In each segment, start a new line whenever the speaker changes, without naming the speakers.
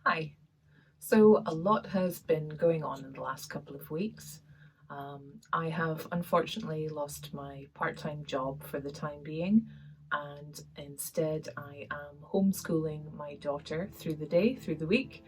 Hi. So a lot has been going on in the last couple of weeks. I have unfortunately lost my part-time job for the time being, and instead I am homeschooling my daughter through the day, through the week,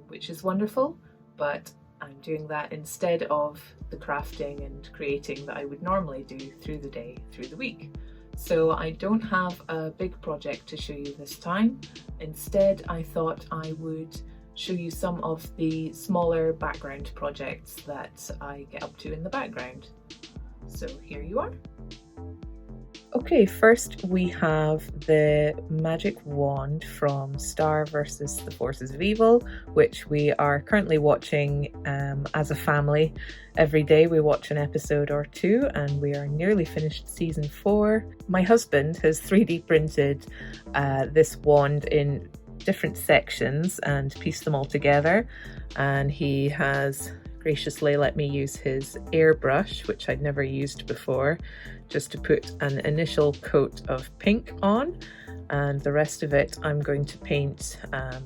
which is wonderful, but I'm doing that instead of the crafting and creating that I would normally do through the day, through the week. So I don't have a big project to show you this time. Instead, I thought I would show you some of the smaller background projects that I get up to in the background. So here you are. Okay, first we have the magic wand from Star versus the Forces of Evil, which we are currently watching as a family. Every day we watch an episode or two, and we are nearly finished season 4. My husband has 3D printed this wand in different sections and pieced them all together, and he has graciously let me use his airbrush, which I'd never used before, just to put an initial coat of pink on, and the rest of it I'm going to paint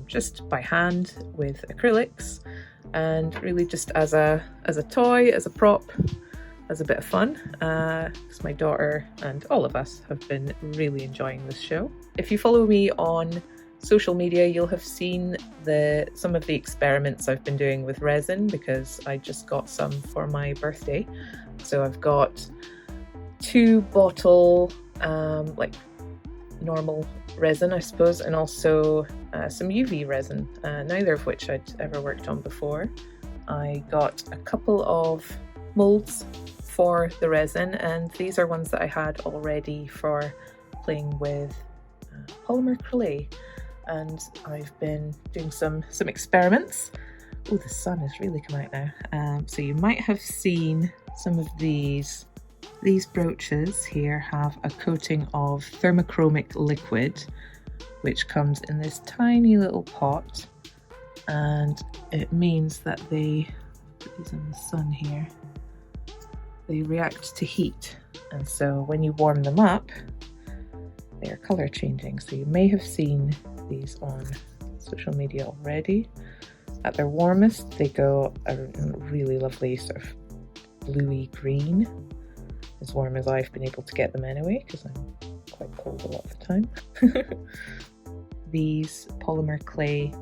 just by hand with acrylics, and really just as a toy, as a prop, as a bit of fun, because my daughter and all of us have been really enjoying this show. If you follow me on social media, you'll have seen some of the experiments I've been doing with resin, because I just got some for my birthday. So I've got 2 bottle like normal resin, I suppose, and also some UV resin, neither of which I'd ever worked on before. I got a couple of molds for the resin, and these are ones that I had already for playing with polymer clay. And I've been doing some experiments. Oh, the sun has really come out now. So you might have seen some of these. These brooches here have a coating of thermochromic liquid, which comes in this tiny little pot, and it means that they, put these in the sun here, they react to heat, and so when you warm them up, they are colour changing. So you may have seen these on social media already. At their warmest, they go a really lovely sort of bluey green, as warm as I've been able to get them anyway, because I'm quite cold a lot of the time. These polymer clay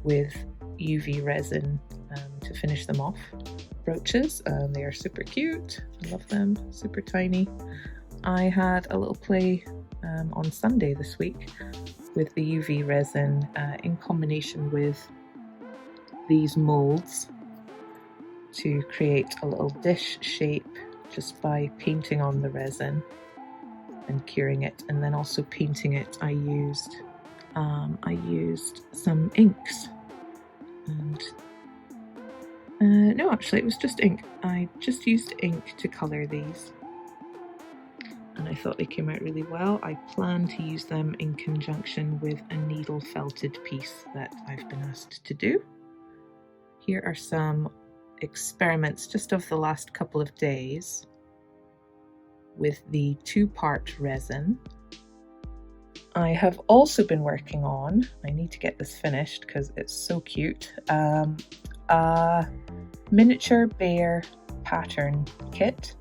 with UV resin to finish them off brooches, and they are super cute. I love them, super tiny. I had a little play on Sunday this week with the UV resin in combination with these molds to create a little dish shape just by painting on the resin and curing it, and then also painting it. I used some inks, and no, actually it was just ink. I just used ink to colour these, and I thought they came out really well. I plan to use them in conjunction with a needle felted piece that I've been asked to do. Here are some experiments just of the last couple of days with the 2-part resin. I have also been working on, I need to get this finished because it's so cute, a miniature bear pattern kit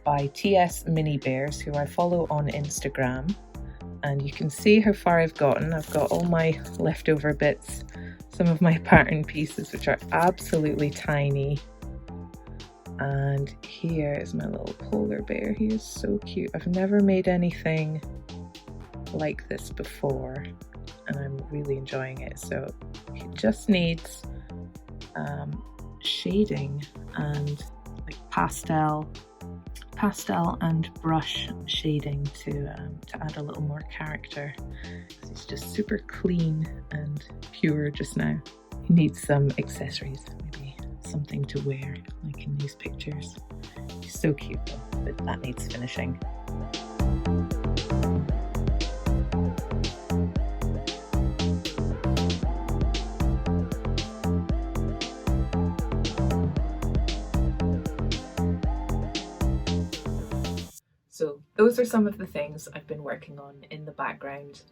by TS Mini Bears, who I follow on Instagram, and you can see how far I've gotten. I've got all my leftover bits, some of my pattern pieces, which are absolutely tiny, and here is my little polar bear. He is so cute. I've never made anything like this before, and I'm really enjoying it. So he just needs shading and like pastel and brush shading to add a little more character. It's just super clean and pure just now. He needs some accessories, maybe something to wear like in these pictures. He's so cute though, but that needs finishing. So those are some of the things I've been working on in the background.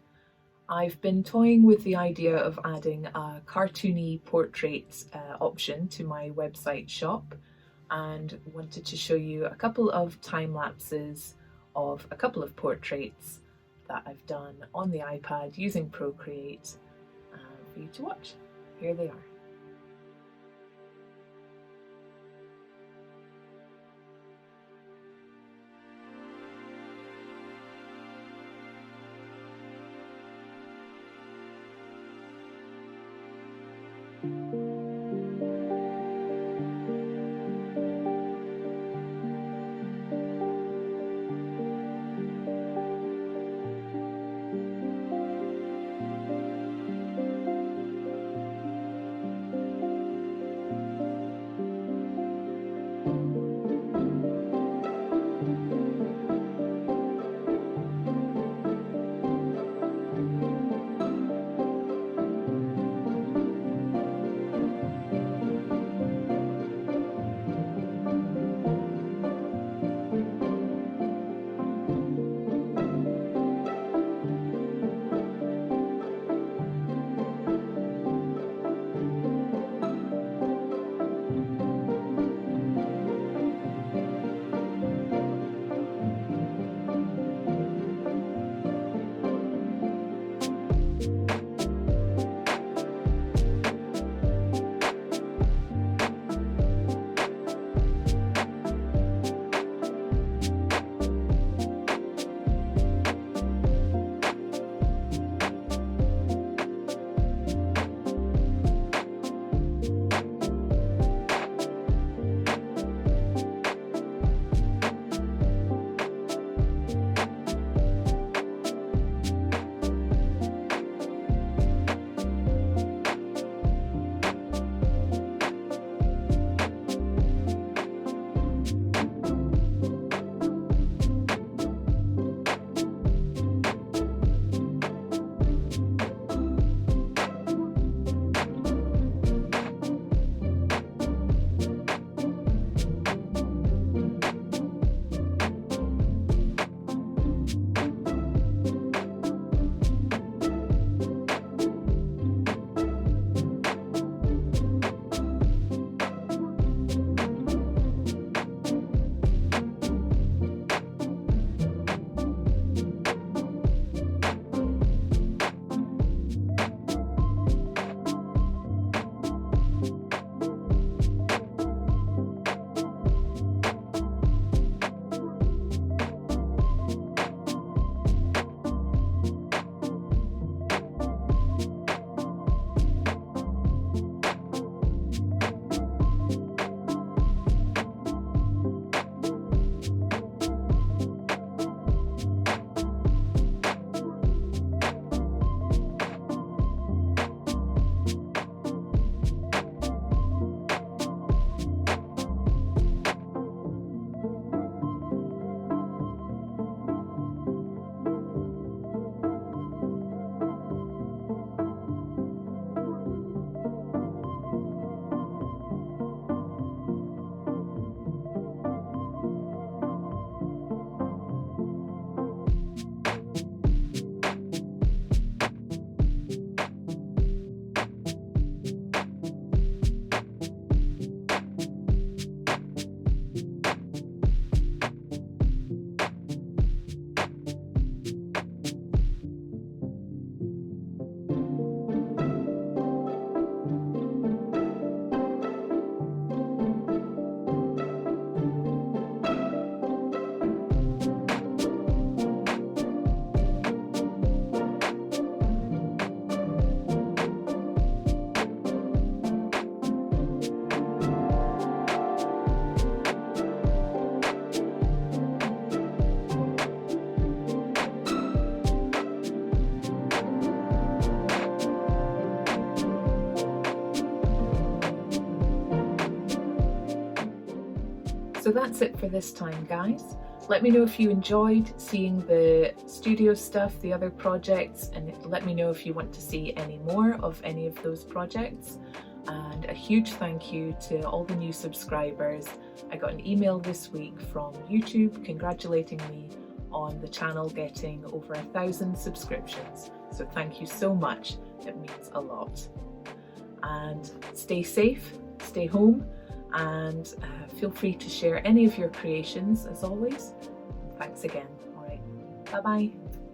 I've been toying with the idea of adding a cartoony portrait option to my website shop, and wanted to show you a couple of time lapses of a couple of portraits that I've done on the iPad using Procreate for you to watch. Here they are. So that's it for this time, guys. Let me know if you enjoyed seeing the studio stuff, the other projects, and let me know if you want to see any more of any of those projects. And a huge thank you to all the new subscribers. I got an email this week from YouTube congratulating me on the channel getting over 1,000 subscriptions. So thank you so much, it means a lot. And stay safe, stay home, and feel free to share any of your creations as always. Thanks again. All right, bye bye.